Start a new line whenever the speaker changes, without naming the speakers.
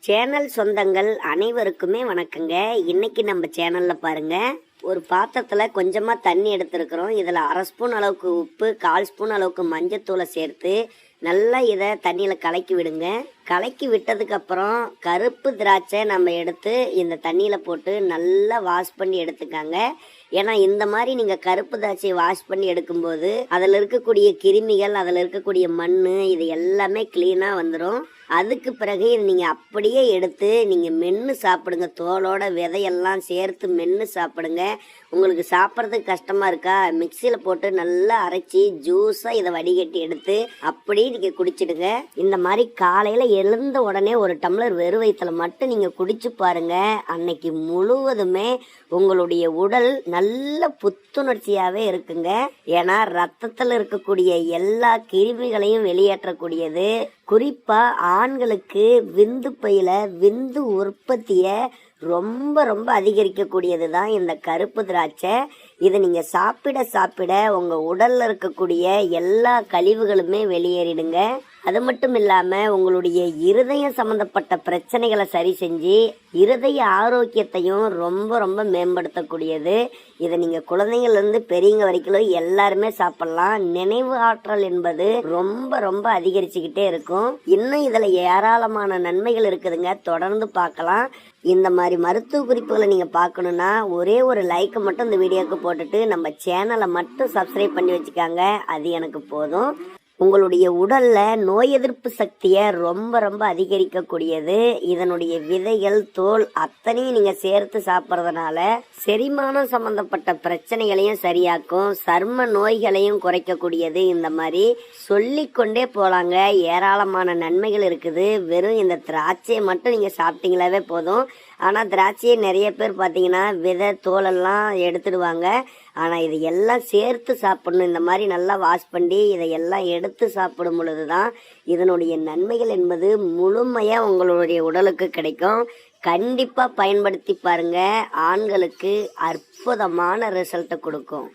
Channel சொந்தங்கள் அனைவருக்குமே வணக்கங்க. இன்னைக்கு நம்ம சேனல்ல பாருங்க, ஒரு பாத்திரத்துல கொஞ்சமா தண்ணி எடுத்திருக்கிறோம். இதுல 1/2 ஸ்பூன் அளவுக்கு உப்பு, 1/4 ஸ்பூன் அளவுக்கு மஞ்சத்தூளை சேர்த்து நல்லா இதை தண்ணியில கலக்கி விடுங்க. கலக்கி விட்டதுக்கு அப்புறம் கருப்பு திராட்சை நம்ம எடுத்து இந்த தண்ணியில போட்டு நல்லா வாஷ் பண்ணி எடுத்துக்காங்க. ஏன்னா இந்த மாதிரி நீங்க கருப்பு திராட்சையை வாஷ் பண்ணி எடுக்கும்போது அதில் இருக்கக்கூடிய கிருமிகள், அதில் இருக்கக்கூடிய மண், இது எல்லாமே கிளீனா வந்துடும். அதுக்கு பிறகு நீங்க அப்படியே எடுத்து நீங்க மென்று சாப்பிடுங்க. தோலோட விதையெல்லாம் சேர்த்து மென்று சாப்பிடுங்க. உங்களுக்கு சாப்பிட்றதுக்கு கஷ்டமா இருக்கா, மிக்சியில் போட்டு நல்லா அரைச்சி ஜூஸா இதை வடிகட்டி எடுத்து அப்படியே நீங்க குடிச்சிடுங்க. இந்த மாதிரி காலையில எழுந்த உடனே ஒரு டம்ளர் வெறும் வயிற்றுல மட்டும் நீங்க குடிச்சு பாருங்க. அன்னைக்கு முழுவதுமே உங்களுடைய உடல் நல்ல புத்துணர்ச்சியாவே இருக்குங்க. ஏன்னா ரத்தத்தில் இருக்கக்கூடிய எல்லா கிருமிகளையும் வெளியேற்றக்கூடியது. குறிப்பா ஆண்களுக்கு விந்து பையில விந்து உற்பத்தியை ரொம்ப ரொம்ப அதிகரிக்கக்கூடியது தான் இந்த கருப்பு திராட்சை. இதை நீங்க சாப்பிட சாப்பிட உங்க உடல்ல இருக்கக்கூடிய எல்லா கழிவுகளுமே வெளியேறிடுங்க. அது மட்டும் இல்லாம உங்களுடைய இருதயம் சம்பந்தப்பட்ட பிரச்சனைகளை சரி செஞ்சு இருதய ஆரோக்கியத்தையும் ரொம்ப ரொம்ப மேம்படுத்தக்கூடியது. இதை நீங்க குழந்தைங்கள்ல இருந்து பெரியவங்க வரைக்கும் எல்லாருமே சாப்பிடலாம். நினைவு ஆற்றல் என்பது ரொம்ப ரொம்ப அதிகரிச்சுக்கிட்டே இருக்கும். இன்னும் இதுல ஏராளமான நன்மைகள் இருக்குதுங்க. தொடர்ந்து பார்க்கலாம். இந்த மாதிரி மருத்துவ குறிப்புகளை நீங்க பார்க்கணும்னா ஒரே ஒரு லைக் மட்டும் இந்த வீடியோக்கு போட்டுட்டு நம்ம சேனலை மட்டும் சப்ஸ்கிரைப் பண்ணி வச்சுக்காங்க. அது எனக்கு போதும். உங்களுடைய உடல்ல நோய் எதிர்ப்பு சக்தியை ரொம்ப ரொம்ப அதிகரிக்கக்கூடியது. இதனுடைய விதைகள், தோல் அத்தனையும் நீங்க சேர்த்து சாப்பிட்றதுனால செரிமானம் சம்பந்தப்பட்ட பிரச்சனைகளையும் சரியாக்கும், சர்ம நோய்களையும் குறைக்கக்கூடியது. இந்த மாதிரி சொல்லிக்கொண்டே போலாங்க. ஏராளமான நன்மைகள் இருக்குது. வெறும் இந்த திராட்சையை மட்டும் நீங்க சாப்பிட்டீங்களாவே போதும். ஆனா திராட்சையை நிறைய பேர் பார்த்தீங்கன்னா விதை தோலெல்லாம் எடுத்துடுவாங்க. ஆனா இது எல்லாம் சேர்த்து சாப்பிடணும். இந்த மாதிரி நல்லா வாஷ் பண்ணி இதையெல்லாம் எடுத்து சாப்பிடும் பொழுதுதான் இதனுடைய நன்மைகள் என்பது முழுமையா உங்களுடைய உடலுக்கு கிடைக்கும். கண்டிப்பா பயன்படுத்தி பாருங்க. ஆண்களுக்கு அற்புதமான ரிசல்ட்டை கொடுக்கும்.